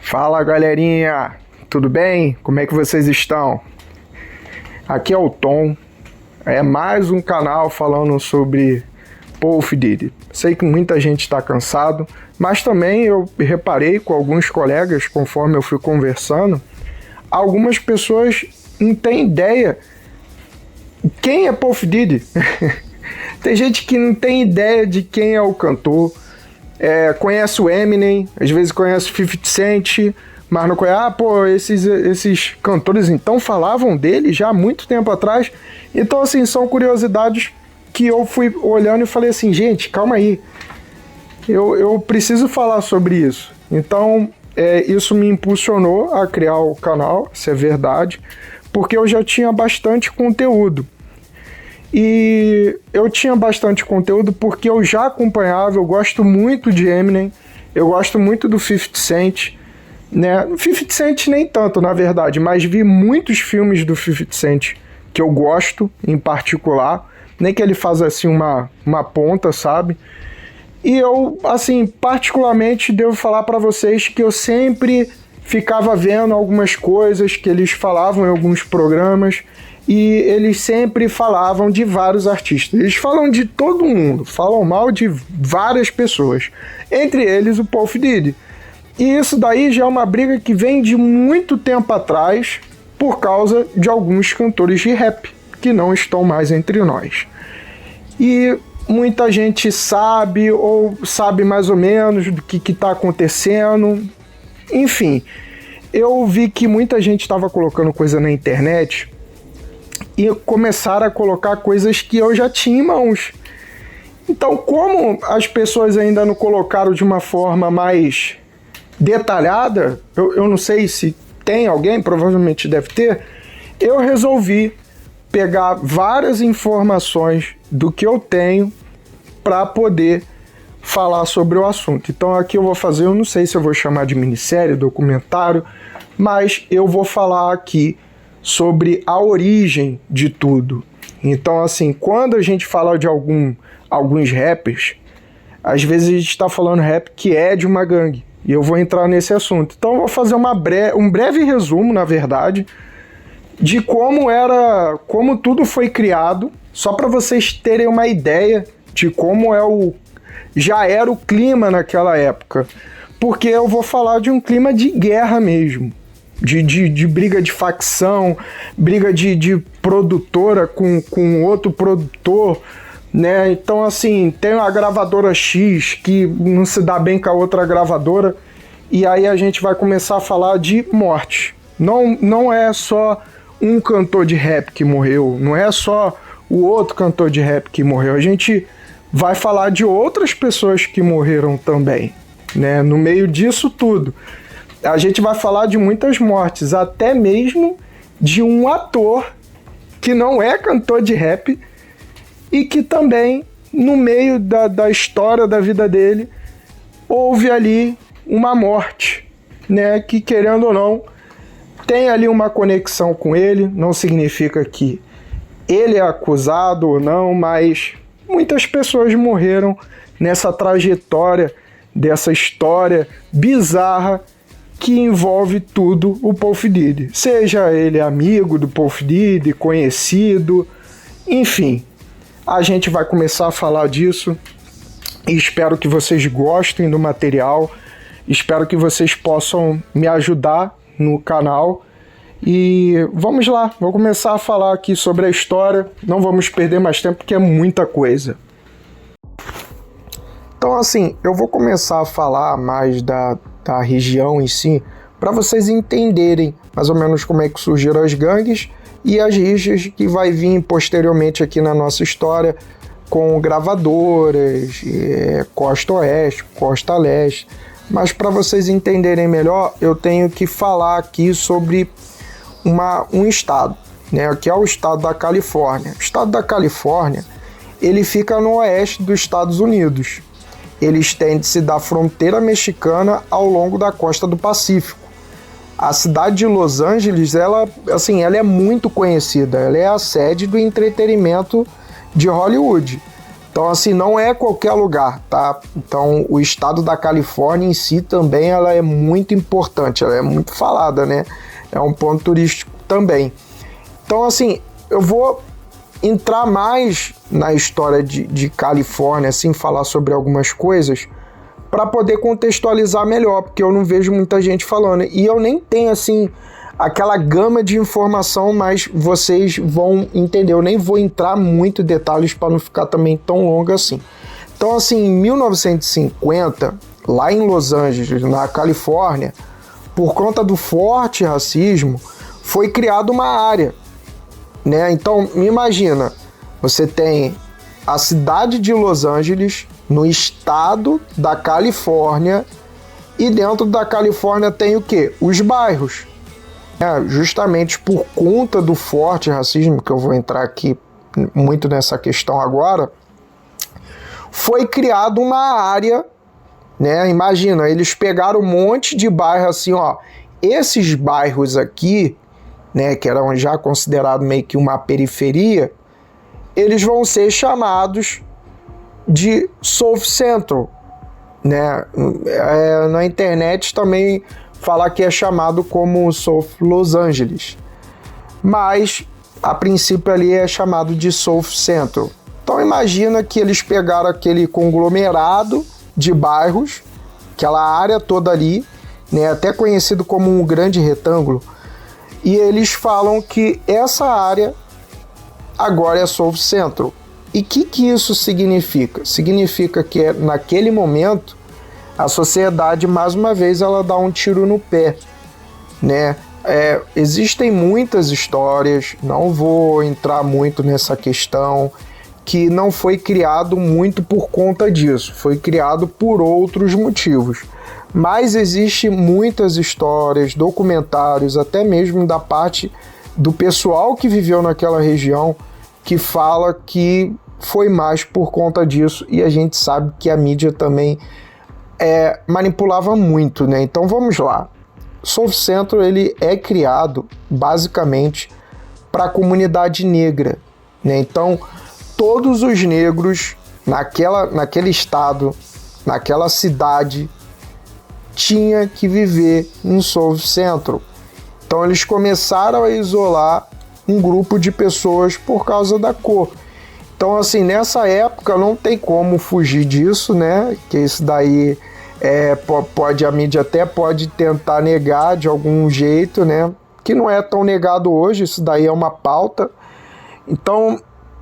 Fala galerinha, tudo bem? Como é que vocês estão? Aqui é o Tom, é mais um canal falando sobre Puff Diddy. Sei que muita gente está cansado, mas também eu reparei com alguns colegas, conforme eu fui conversando, algumas pessoas não têm ideia quem é Puff Diddy. Tem gente que não tem ideia de quem é o cantor. Conhece o Eminem, às vezes conhece o 50 Cent, mas não conhece, esses cantores então falavam dele já há muito tempo atrás. Então assim, são curiosidades que eu fui olhando e falei assim, gente, calma aí, eu preciso falar sobre isso. Então isso me impulsionou a criar o canal, isso é verdade, porque eu já tinha bastante conteúdo. E eu tinha bastante conteúdo porque eu já acompanhava, eu gosto muito de Eminem, eu gosto muito do 50 Cent, né? 50 Cent nem tanto, na verdade, mas vi muitos filmes do 50 Cent que eu gosto em particular, nem que ele faz assim uma ponta, sabe? E eu, assim, particularmente devo falar para vocês que eu sempre ficava vendo algumas coisas que eles falavam em alguns programas. E eles sempre falavam de vários artistas. Eles falam de todo mundo, falam mal de várias pessoas. Entre eles o Puff Diddy. E isso daí já é uma briga que vem de muito tempo atrás por causa de alguns cantores de rap que não estão mais entre nós. E muita gente sabe ou sabe mais ou menos do que está acontecendo. Enfim, eu vi que muita gente estava colocando coisa na internet e começaram a colocar coisas que eu já tinha em mãos. Então, como as pessoas ainda não colocaram de uma forma mais detalhada, eu não sei se tem alguém, provavelmente deve ter, eu resolvi pegar várias informações do que eu tenho para poder falar sobre o assunto. Então aqui eu vou fazer, eu não sei se eu vou chamar de minissérie, documentário, mas eu vou falar aqui sobre a origem de tudo. Então, assim, quando a gente fala de alguns rappers, às vezes a gente está falando rap que é de uma gangue, e eu vou entrar nesse assunto. Então, eu vou fazer um breve resumo, na verdade, de como tudo foi criado, só para vocês terem uma ideia de como já era o clima naquela época. Porque eu vou falar de um clima de guerra mesmo. De briga de facção, briga de produtora com outro produtor, né? Então, assim, tem uma gravadora X que não se dá bem com a outra gravadora, e aí a gente vai começar a falar de morte. Não é só um cantor de rap que morreu, não é só o outro cantor de rap que morreu, a gente vai falar de outras pessoas que morreram também, né? No meio disso tudo. A gente vai falar de muitas mortes, até mesmo de um ator que não é cantor de rap e que também, no meio da história da vida dele, houve ali uma morte, né? Que, querendo ou não, tem ali uma conexão com ele, não significa que ele é acusado ou não, mas muitas pessoas morreram nessa trajetória, dessa história bizarra que envolve tudo o Puff Diddy. Seja ele amigo do Puff Diddy, conhecido, enfim. A gente vai começar a falar disso e espero que vocês gostem do material, espero que vocês possam me ajudar no canal. E vamos lá, vou começar a falar aqui sobre a história, não vamos perder mais tempo porque é muita coisa. Então, assim, eu vou começar a falar mais da região em si, para vocês entenderem mais ou menos como é que surgiram as gangues e as rixas que vai vir posteriormente aqui na nossa história com gravadoras, Costa Oeste, Costa Leste. Mas para vocês entenderem melhor, eu tenho que falar aqui sobre um estado, né, que é o estado da Califórnia. O estado da Califórnia, ele fica no oeste dos Estados Unidos. Ele estende-se da fronteira mexicana ao longo da costa do Pacífico. A cidade de Los Angeles, ela é muito conhecida, ela é a sede do entretenimento de Hollywood. Então, assim, não é qualquer lugar, tá? Então, o estado da Califórnia em si também, ela é muito importante, ela é muito falada, né? É um ponto turístico também. Então, assim, eu vou entrar mais na história de Califórnia, assim, falar sobre algumas coisas para poder contextualizar melhor, porque eu não vejo muita gente falando. E eu nem tenho, assim, aquela gama de informação, mas vocês vão entender. Eu nem vou entrar muito em detalhes para não ficar também tão longo assim. Então, assim, em 1950, lá em Los Angeles, na Califórnia, por conta do forte racismo, foi criada uma área, né? Então, me imagina, você tem a cidade de Los Angeles, no estado da Califórnia, e dentro da Califórnia tem o quê? Os bairros. Justamente por conta do forte racismo, que eu vou entrar aqui muito nessa questão agora, foi criada uma área, né? Imagina, eles pegaram um monte de bairro assim, ó, esses bairros aqui, né, que eram já considerados meio que uma periferia, eles vão ser chamados de South Central, né? Na internet também falar que é chamado como South Los Angeles, mas a princípio ali é chamado de South Central. Então imagina que eles pegaram aquele conglomerado de bairros, aquela área toda ali, né, até conhecido como um grande retângulo, e eles falam que essa área agora é South Central. E o que isso significa? Significa que naquele momento a sociedade, mais uma vez, ela dá um tiro no pé, né? Existem muitas histórias, não vou entrar muito nessa questão, que não foi criado muito por conta disso, foi criado por outros motivos. Mas existem muitas histórias, documentários, até mesmo da parte do pessoal que viveu naquela região, que fala que foi mais por conta disso, e a gente sabe que a mídia também manipulava muito, né? Então vamos lá. South Central, ele é criado basicamente para a comunidade negra, né? Então todos os negros naquele estado, naquela cidade, tinha que viver em South Central. Então eles começaram a isolar um grupo de pessoas por causa da cor. Então, assim, nessa época não tem como fugir disso, né? Que isso daí a mídia até pode tentar negar de algum jeito, né? Que não é tão negado hoje, isso daí é uma pauta. Então,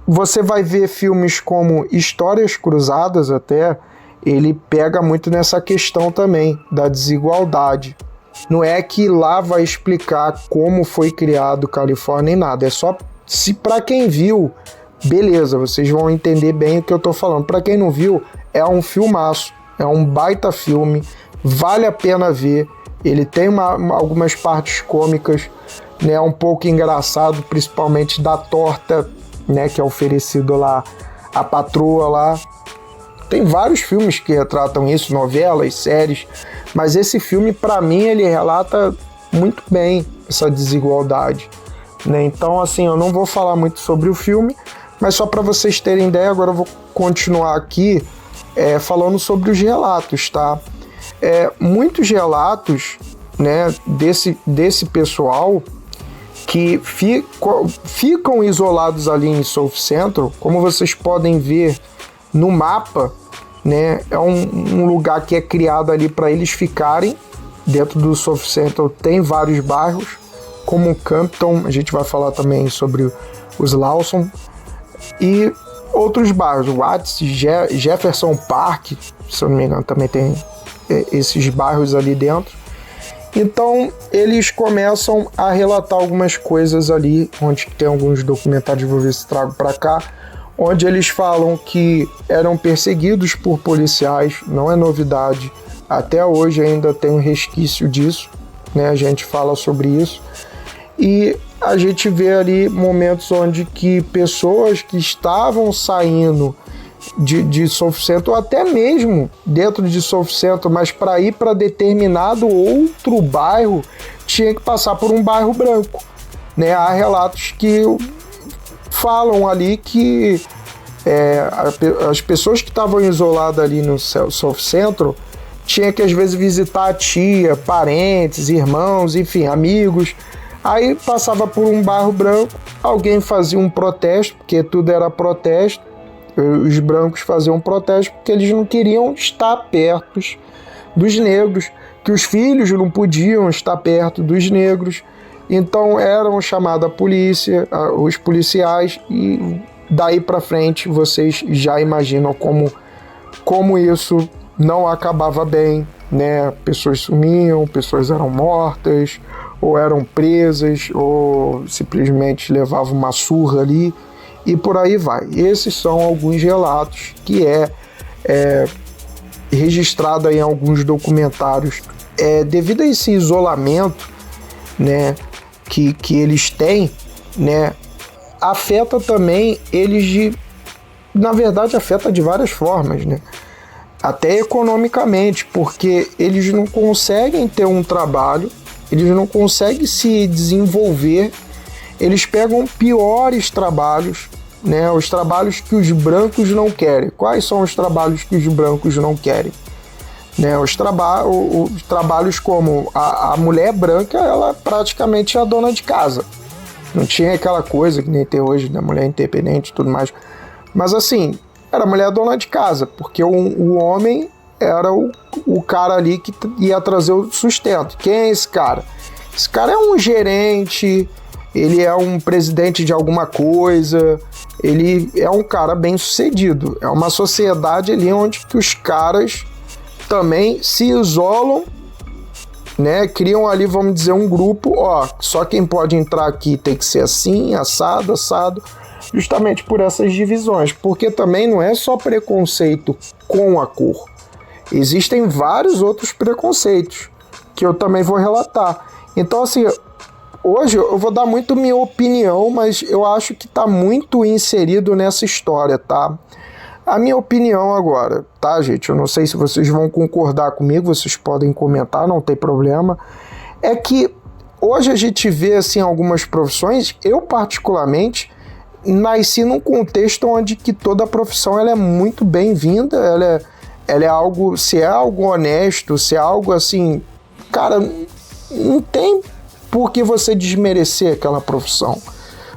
você vai ver filmes como Histórias Cruzadas até, ele pega muito nessa questão também da desigualdade. Não é que lá vai explicar como foi criado Califórnia nem nada, é só se para quem viu, beleza, vocês vão entender bem o que eu tô falando. Para quem não viu, é um filmaço, é um baita filme, vale a pena ver. Ele tem algumas partes cômicas, né, um pouco engraçado, principalmente da torta, né, que é oferecido lá a patroa lá. Tem vários filmes que retratam isso, novelas, séries, mas esse filme, para mim, ele relata muito bem essa desigualdade, né? Então, assim, eu não vou falar muito sobre o filme, mas só para vocês terem ideia, agora eu vou continuar aqui falando sobre os relatos, tá? Muitos relatos, né, desse pessoal que ficam isolados ali em South Central, como vocês podem ver no mapa, né, é um lugar que é criado ali para eles ficarem. Dentro do South Central tem vários bairros, como Campton, a gente vai falar também sobre os Lawson, e outros bairros, Watts, Jefferson Park, se eu não me engano, também tem esses bairros ali dentro. Então eles começam a relatar algumas coisas ali, onde tem alguns documentários, vou ver se trago para cá, onde eles falam que eram perseguidos por policiais. Não é novidade, até hoje ainda tem um resquício disso, né? A gente fala sobre isso, e a gente vê ali momentos onde que pessoas que estavam saindo de South Central, até mesmo dentro de South Central, mas para ir para determinado outro bairro, tinha que passar por um bairro branco, né? Há relatos que falam ali que as pessoas que estavam isoladas ali no South Central tinha que às vezes visitar a tia, parentes, irmãos, enfim, amigos. Aí passava por um bairro branco, alguém fazia um protesto, porque tudo era protesto. Os brancos faziam um protesto porque eles não queriam estar perto dos negros, que os filhos não podiam estar perto dos negros. Então eram chamados a polícia, os policiais, e daí para frente vocês já imaginam como isso não acabava bem, né? Pessoas sumiam, pessoas eram mortas, ou eram presas, ou simplesmente levavam uma surra ali, e por aí vai. Esses são alguns relatos que é registrado em alguns documentários. Devido a esse isolamento, né, que eles têm, né, afeta também eles na verdade afeta de várias formas, né? Até economicamente, porque eles não conseguem ter um trabalho, eles não conseguem se desenvolver, eles pegam piores trabalhos, né? Os trabalhos que os brancos não querem. Quais são os trabalhos que os brancos não querem? Né? Os trabalhos como a mulher branca, ela praticamente é a dona de casa. Não tinha aquela coisa que nem tem hoje, né? Mulher independente e tudo mais. Mas assim, era a mulher dona de casa, porque o homem era o cara ali que ia trazer o sustento. Quem é esse cara? Esse cara é um gerente, ele é um presidente de alguma coisa, ele é um cara bem sucedido. É uma sociedade ali onde que os caras também se isolam, né? Criam ali, vamos dizer, um grupo, só quem pode entrar aqui tem que ser assim, assado, justamente por essas divisões, porque também não é só preconceito com a cor, existem vários outros preconceitos que eu também vou relatar. Então assim, hoje eu vou dar muito minha opinião, mas eu acho que está muito inserido nessa história, tá? A minha opinião agora, tá, gente? Eu não sei se vocês vão concordar comigo, vocês podem comentar, não tem problema. É que hoje a gente vê, assim, algumas profissões, eu particularmente nasci num contexto onde que toda profissão ela é muito bem-vinda, ela é algo, se é algo honesto, se é algo assim, cara, não tem por que você desmerecer aquela profissão.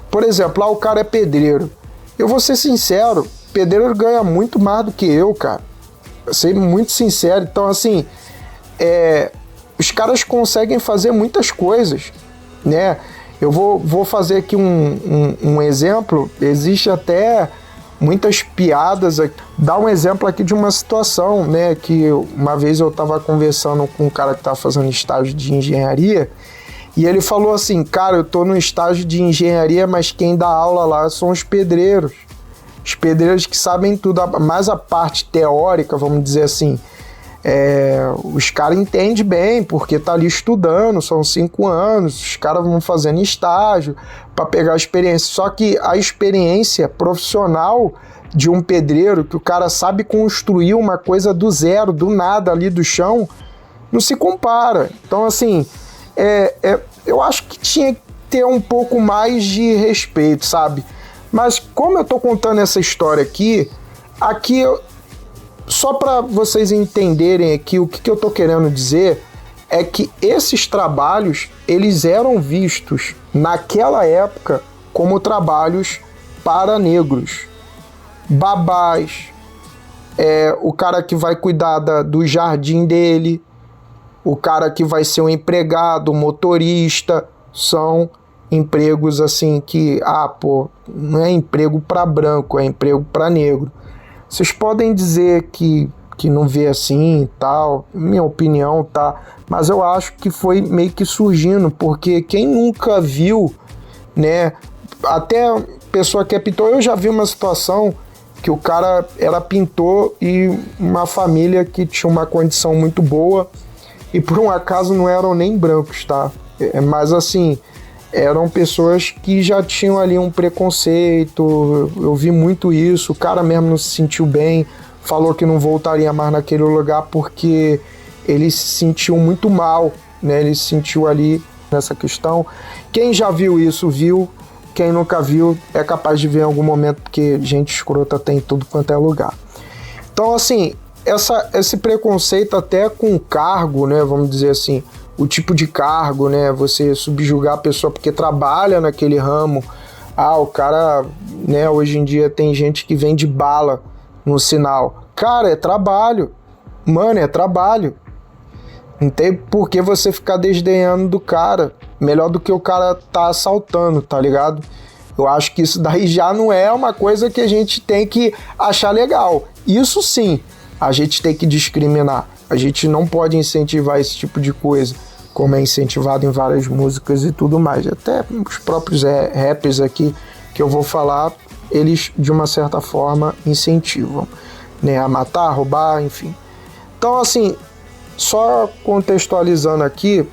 Por exemplo, lá o cara é pedreiro. Eu vou ser sincero, pedreiro ganha muito mais do que eu, cara. Eu ser muito sincero. Então, assim, os caras conseguem fazer muitas coisas, né? Eu vou fazer aqui um exemplo. Existe até muitas piadas aqui. Dá um exemplo aqui de uma situação, né? Que uma vez eu estava conversando com um cara que estava fazendo estágio de engenharia, e ele falou assim, cara, eu tô no estágio de engenharia, mas quem dá aula lá são os pedreiros. Os pedreiros que sabem tudo, mais a parte teórica, vamos dizer assim, os caras entendem bem, porque tá ali estudando, são 5 anos, os caras vão fazendo estágio para pegar a experiência. Só que a experiência profissional de um pedreiro, que o cara sabe construir uma coisa do zero, do nada ali do chão, não se compara. Então, assim, eu acho que tinha que ter um pouco mais de respeito, sabe? Mas como eu tô contando essa história aqui só para vocês entenderem aqui o que eu tô querendo dizer, é que esses trabalhos, eles eram vistos naquela época como trabalhos para negros. Babás, o cara que vai cuidar do jardim dele, o cara que vai ser um empregado, motorista, são empregos assim que, não é emprego para branco, é emprego para negro. Vocês podem dizer que não vê assim e tal, minha opinião, tá? Mas eu acho que foi meio que surgindo, porque quem nunca viu, né? Até pessoa que é pintor, eu já vi uma situação que o cara era pintor e uma família que tinha uma condição muito boa, e por um acaso não eram nem brancos, tá? Mas assim, eram pessoas que já tinham ali um preconceito, eu vi muito isso, o cara mesmo não se sentiu bem, falou que não voltaria mais naquele lugar porque ele se sentiu muito mal, né? Ele se sentiu ali nessa questão. Quem já viu isso, viu. quem nunca viu é capaz de ver em algum momento, porque gente escrota tem em tudo quanto é lugar. Então, assim, esse preconceito até com cargo, né, vamos dizer assim, o tipo de cargo, né, você subjugar a pessoa porque trabalha naquele ramo. O cara, né, hoje em dia tem gente que vende bala no sinal. Cara, é trabalho. Mano, é trabalho. Não tem por que você ficar desdenhando do cara. Melhor do que o cara tá assaltando, tá ligado? Eu acho que isso daí já não é uma coisa que a gente tem que achar legal. Isso sim, a gente tem que discriminar. A gente não pode incentivar esse tipo de coisa, como é incentivado em várias músicas e tudo mais. Até os próprios rappers aqui que eu vou falar, eles de uma certa forma incentivam, né, a matar, roubar, enfim. Então, assim, só contextualizando aqui,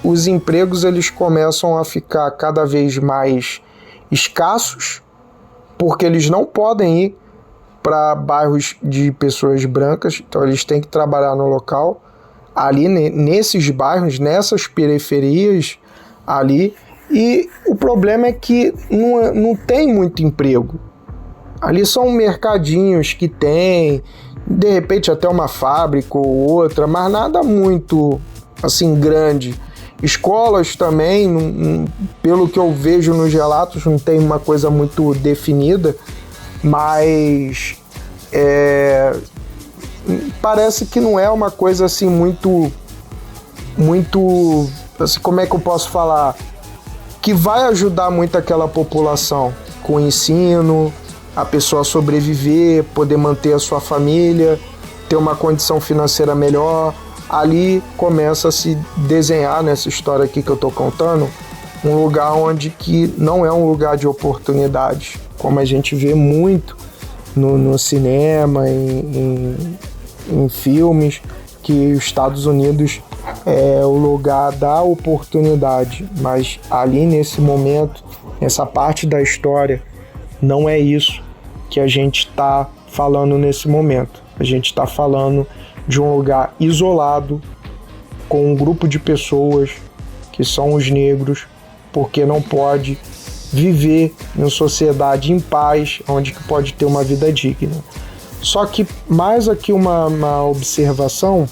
os empregos eles começam a ficar cada vez mais escassos, porque eles não podem ir para bairros de pessoas brancas, então eles têm que trabalhar no local, ali nesses bairros, nessas periferias ali, e o problema é que não tem muito emprego. Ali são mercadinhos que tem, de repente até uma fábrica ou outra, mas nada muito assim grande. Escolas também, pelo que eu vejo nos relatos, não tem uma coisa muito definida, mas parece que não é uma coisa assim muito, assim, como é que eu posso falar, que vai ajudar muito aquela população com o ensino, a pessoa sobreviver, poder manter a sua família, ter uma condição financeira melhor. Ali começa a se desenhar, nessa história aqui que eu tô contando, um lugar onde que não é um lugar de oportunidade, como a gente vê muito no cinema, em filmes, que os Estados Unidos é o lugar da oportunidade, mas ali nesse momento, nessa parte da história, não é isso que a gente está falando nesse momento. A gente está falando de um lugar isolado, com um grupo de pessoas que são os negros, porque não pode viver em sociedade em paz, onde que pode ter uma vida digna. Só que mais aqui uma observação,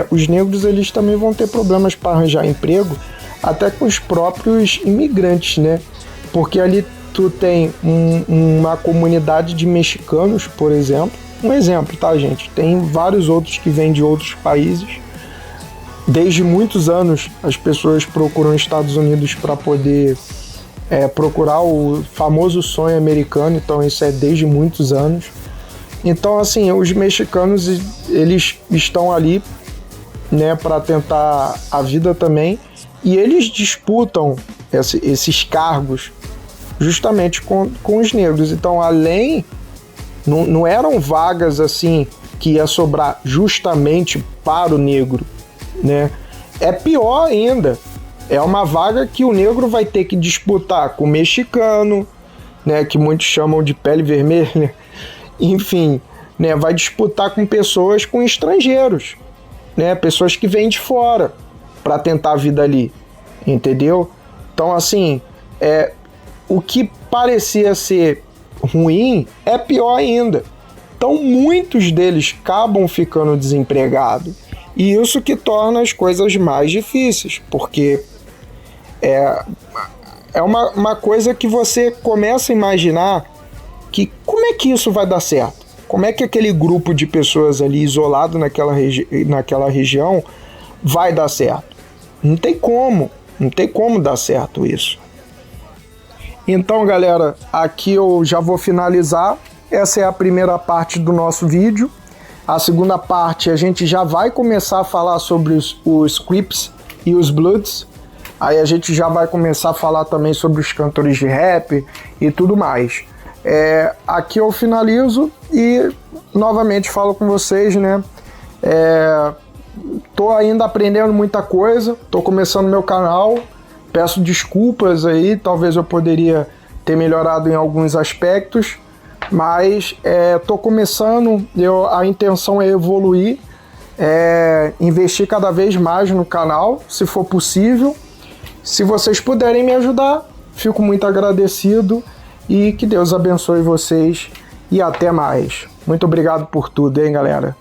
os negros eles também vão ter problemas para arranjar emprego, até com os próprios imigrantes, né? Porque ali tu tem uma comunidade de mexicanos, por exemplo. Um exemplo, tá, gente? Tem vários outros que vêm de outros países. Desde muitos anos, as pessoas procuram os Estados Unidos para poder procurar o famoso sonho americano. Então, isso é desde muitos anos. Então, assim, os mexicanos, eles estão ali, né, para tentar a vida também. E eles disputam esses cargos justamente com os negros. Então, além... Não eram vagas assim que ia sobrar justamente para o negro, né? É pior ainda. É uma vaga que o negro vai ter que disputar com o mexicano, né? Que muitos chamam de pele vermelha. Enfim, né? Vai disputar com pessoas, com estrangeiros, né? Pessoas que vêm de fora para tentar a vida ali, entendeu? Então, assim, o que parecia ser ruim é pior ainda. Então muitos deles acabam ficando desempregados, e isso que torna as coisas mais difíceis, porque é uma coisa que você começa a imaginar que como é que isso vai dar certo? Como é que aquele grupo de pessoas ali isolado naquela região vai dar certo? Não tem como dar certo isso. Então, galera, aqui eu já vou finalizar. Essa é a primeira parte do nosso vídeo. A segunda parte a gente já vai começar a falar sobre os Crips e os Bloods. Aí a gente já vai começar a falar também sobre os cantores de rap e tudo mais. Aqui eu finalizo e novamente falo com vocês, né? Tô ainda aprendendo muita coisa, tô começando meu canal. Peço desculpas aí, talvez eu poderia ter melhorado em alguns aspectos, mas tô começando, a intenção é evoluir, investir cada vez mais no canal, se for possível. Se vocês puderem me ajudar, Fico muito agradecido e que Deus abençoe vocês e até mais. Muito obrigado por tudo, hein, galera?